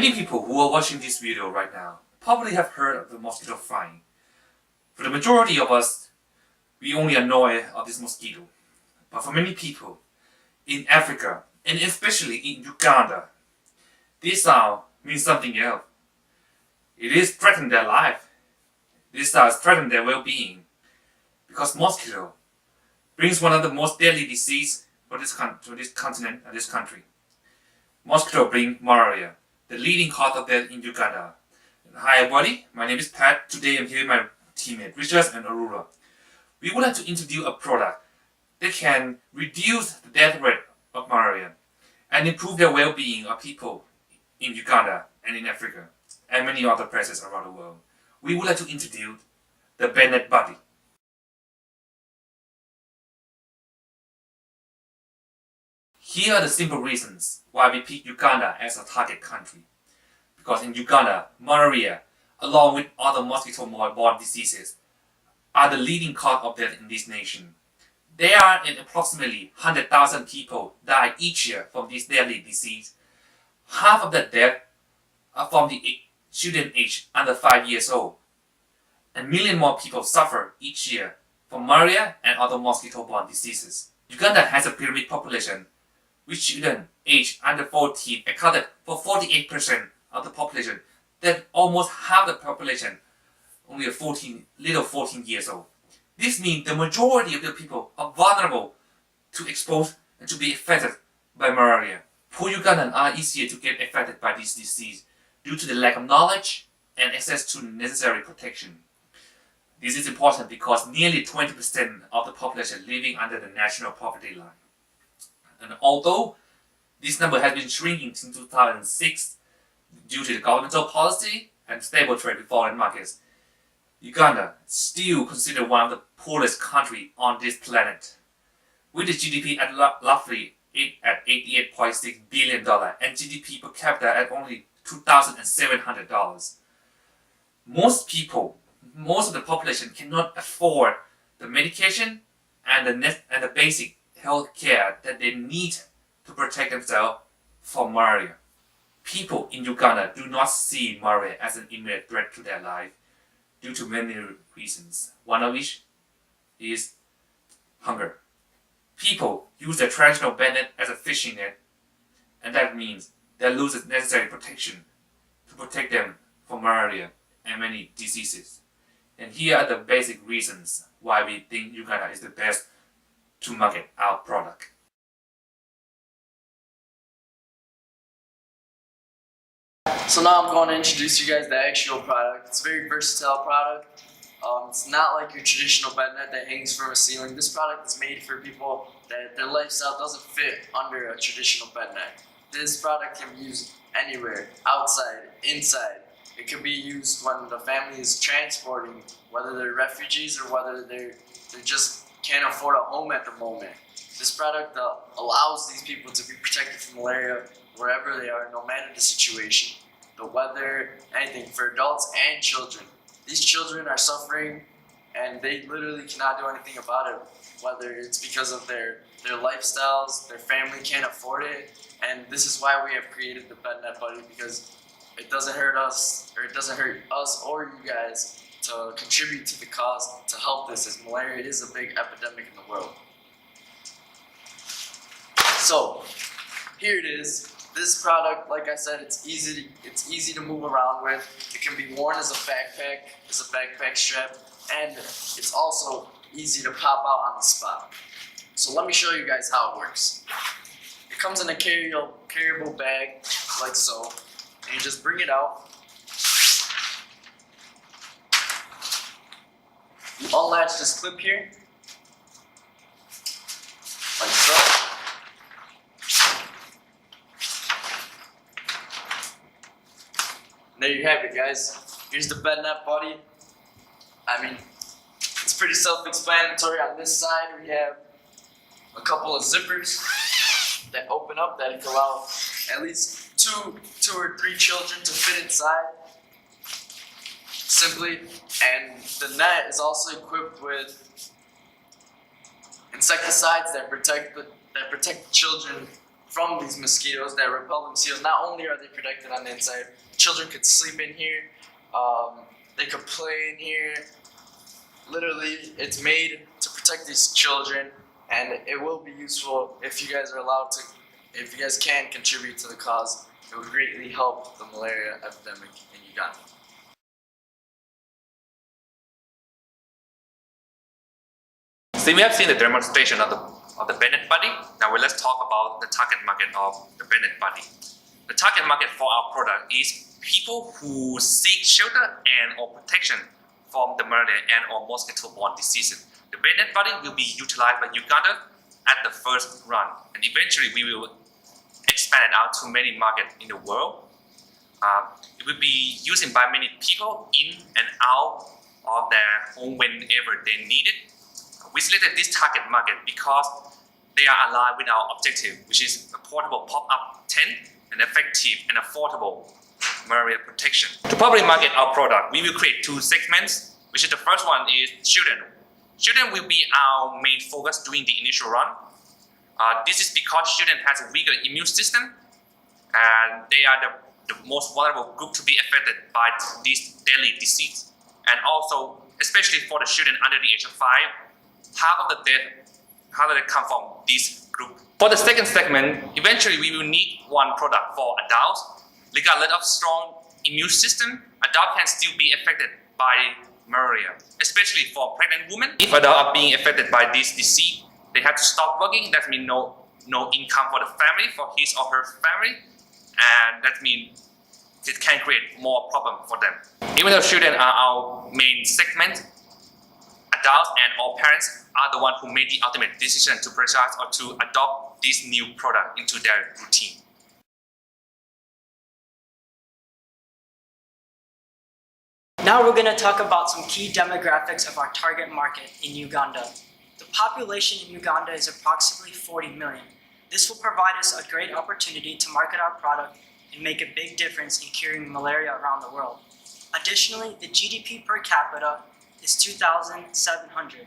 Many people who are watching this video right now probably have heard of the mosquito flying. For the majority of us, we only annoy of this mosquito. But for many people in Africa, and especially in Uganda, this sound means something else. It is threatening their life. This sound threatens their well-being. Because mosquito brings one of the most deadly diseases for this continent and this country. Mosquito bring malaria, the leading cause of death in Uganda. Hi everybody, my name is Pat. Today I'm here with my teammate Richard and Aurora. We would like to introduce a product that can reduce the death rate of malaria and improve the well-being of people in Uganda and in Africa and many other places around the world. We would like to introduce the Bednet Buddy. Here are the simple reasons why we pick Uganda as a target country. Because in Uganda, malaria, along with other mosquito-borne diseases, are the leading cause of death in this nation. There are approximately 100,000 people die each year from this deadly disease. Half of the deaths are from the children aged under 5 years old. A million more people suffer each year from malaria and other mosquito-borne diseases. Uganda has a pyramid population, with children aged under 14 accounted for 48% of the population. That almost half the population only 14 years old. This means the majority of the people are vulnerable to expose and to be affected by malaria. Poor Ugandans are easier to get affected by this disease due to the lack of knowledge and access to necessary protection. This is important because nearly 20% of the population living under the national poverty line. And although this number has been shrinking since 2006 due to the governmental policy and stable trade with foreign markets, Uganda is still considered one of the poorest countries on this planet, with the GDP at roughly at $88.6 billion and GDP per capita at only $2,700. Most of the population cannot afford the medication and the basic health care that they need to protect themselves from malaria. People in Uganda do not see malaria as an immediate threat to their life due to many reasons, one of which is hunger. People use their traditional bed net as a fishing net, and that means they lose necessary protection to protect them from malaria and many diseases. And here are the basic reasons why we think Uganda is the best to market our product. So now I'm going to introduce you guys the actual product. It's a very versatile product. It's not like your traditional bed net that hangs from a ceiling. This product is made for people that their lifestyle doesn't fit under a traditional bed net. This product can be used anywhere, outside, inside. It can be used when the family is transporting, whether they're refugees or whether they just can't afford a home at the moment. This product allows these people to be protected from malaria wherever they are, no matter the situation, the weather, anything, for adults and children. These children are suffering and they literally cannot do anything about it, whether it's because of their lifestyles, their family can't afford it, and this is why we have created the Bednet Buddy, because it doesn't hurt us, or you guys to contribute to the cause to help this, as malaria is a big epidemic in the world. So here it is. This product, like I said, it's easy to move around with. It can be worn as a backpack strap, and it's also easy to pop out on the spot. So let me show you guys how it works. It comes in a carryable bag, like so, and you just bring it out. You unlatch this clip here, like so. There you have it, guys. Here's the Bednet Buddy. I mean, it's pretty self-explanatory. On this side, we have a couple of zippers that open up that can allow at least two or three children to fit inside simply. And the net is also equipped with insecticides that protect the children from these mosquitoes that repel the mosquitoes. Not only are they protected on the inside, children could sleep in here, they could play in here. Literally, it's made to protect these children, and it will be useful if you guys are allowed to, if you guys can contribute to the cause. It would greatly help the malaria epidemic in Uganda. So we have seen the demonstration of the Bednet Buddy. Now let's talk about the target market of the Bednet Buddy. The target market for our product is people who seek shelter and or protection from the malaria and or mosquito-borne diseases. The Bednet Buddy will be utilized by Uganda at the first run, and eventually we will expand it out to many markets in the world. It will be used by many people in and out of their home whenever they need it. We selected this target market because they are aligned with our objective, which is a portable pop-up tent and effective and affordable malaria protection. To properly market our product, we will create two segments, which is the first one is children. Children will be our main focus during the initial run. This is because children has a weaker immune system, and they are the most vulnerable group to be affected by this deadly disease. And also, especially for the children under the age of 5, half of the death come from this group. For the second segment, eventually we will need one product for adults. Regardless of strong immune system, adults can still be affected by malaria, especially for pregnant women. If adults are being affected by this disease, they have to stop working. That means no income for the family, for his or her family, and that means it can create more problem for them. Even though children are our main segment, adults and all parents are the ones who made the ultimate decision to purchase or to adopt this new product into their routine. Now we're going to talk about some key demographics of our target market in Uganda. The population in Uganda is approximately 40 million. This will provide us a great opportunity to market our product and make a big difference in curing malaria around the world. Additionally, the GDP per capita is 2,700.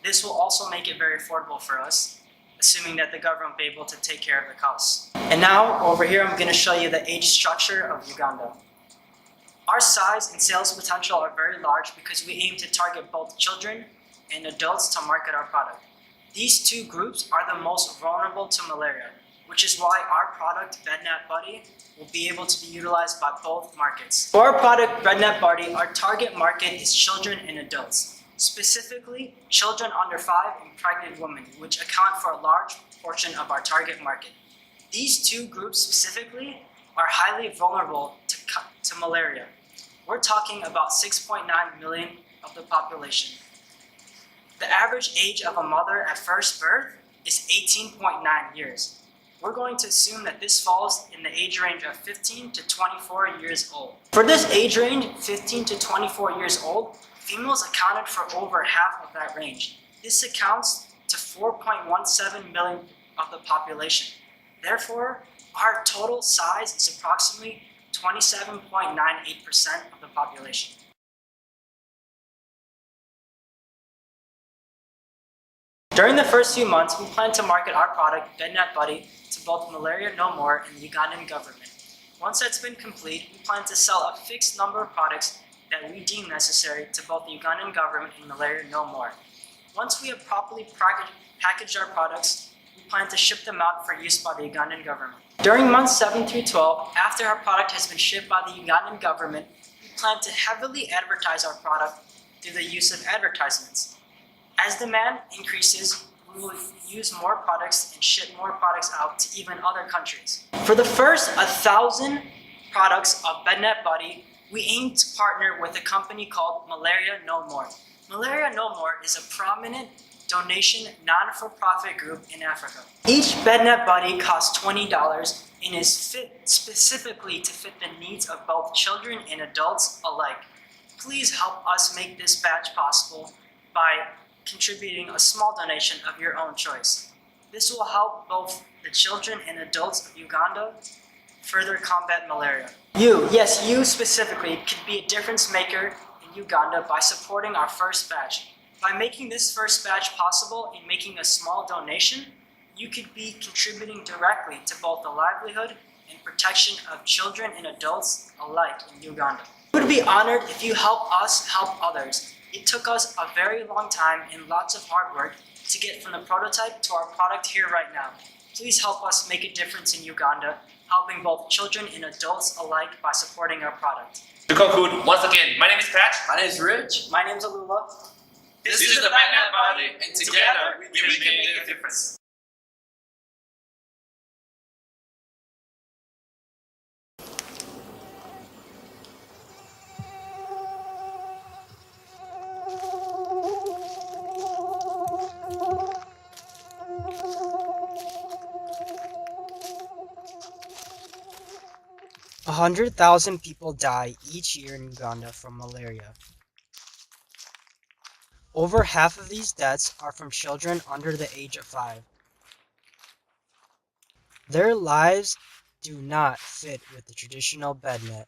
This will also make it very affordable for us, assuming that the government will be able to take care of the costs. And now, over here, I'm going to show you the age structure of Uganda. Our size and sales potential are very large because we aim to target both children and adults to market our product. These two groups are the most vulnerable to malaria, which is why our product, Bednet Buddy, will be able to be utilized by both markets. For our product, Bednet Buddy, our target market is children and adults, specifically children under 5 and pregnant women, which account for a large portion of our target market. These two groups specifically are highly vulnerable to malaria. We're talking about 6.9 million of the population. The average age of a mother at first birth is 18.9 years. We're going to assume that this falls in the age range of 15 to 24 years old. For this age range, 15 to 24 years old, females accounted for over half of that range. This accounts to 4.17 million of the population. Therefore, our total size is approximately 27.98% of the population. During the first few months, we plan to market our product, Bednet Buddy, to both Malaria No More and the Ugandan government. Once that's been complete, we plan to sell a fixed number of products that we deem necessary to both the Ugandan government and Malaria No More. Once we have properly packaged our products, we plan to ship them out for use by the Ugandan government. During months 7 through 12, after our product has been shipped by the Ugandan government, we plan to heavily advertise our product through the use of advertisements. As demand increases, we will use more products and ship more products out to even other countries. For the first 1,000 products of Bednet Buddy, we aim to partner with a company called Malaria No More. Malaria No More is a prominent donation non-for-profit group in Africa. Each Bednet Buddy costs $20 and is fit specifically to fit the needs of both children and adults alike. Please help us make this batch possible by contributing a small donation of your own choice. This will help both the children and adults of Uganda further combat malaria. You specifically, could be a difference maker in Uganda by supporting our first batch. By making this first batch possible and making a small donation, you could be contributing directly to both the livelihood and protection of children and adults alike in Uganda. We would be honored if you help us help others. It took us a very long time and lots of hard work to get from the prototype to our product here right now. Please help us make a difference in Uganda, helping both children and adults alike by supporting our product. To conclude, once again, my name is Pat. My name is Rich. My name's Alula. This is the Bednet Buddy, and together we can make a difference. A 100,000 people die each year in Uganda from malaria. Over half of these deaths are from children under the age of 5. Their lives do not fit with the traditional bednet.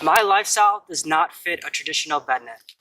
My lifestyle does not fit a traditional bednet.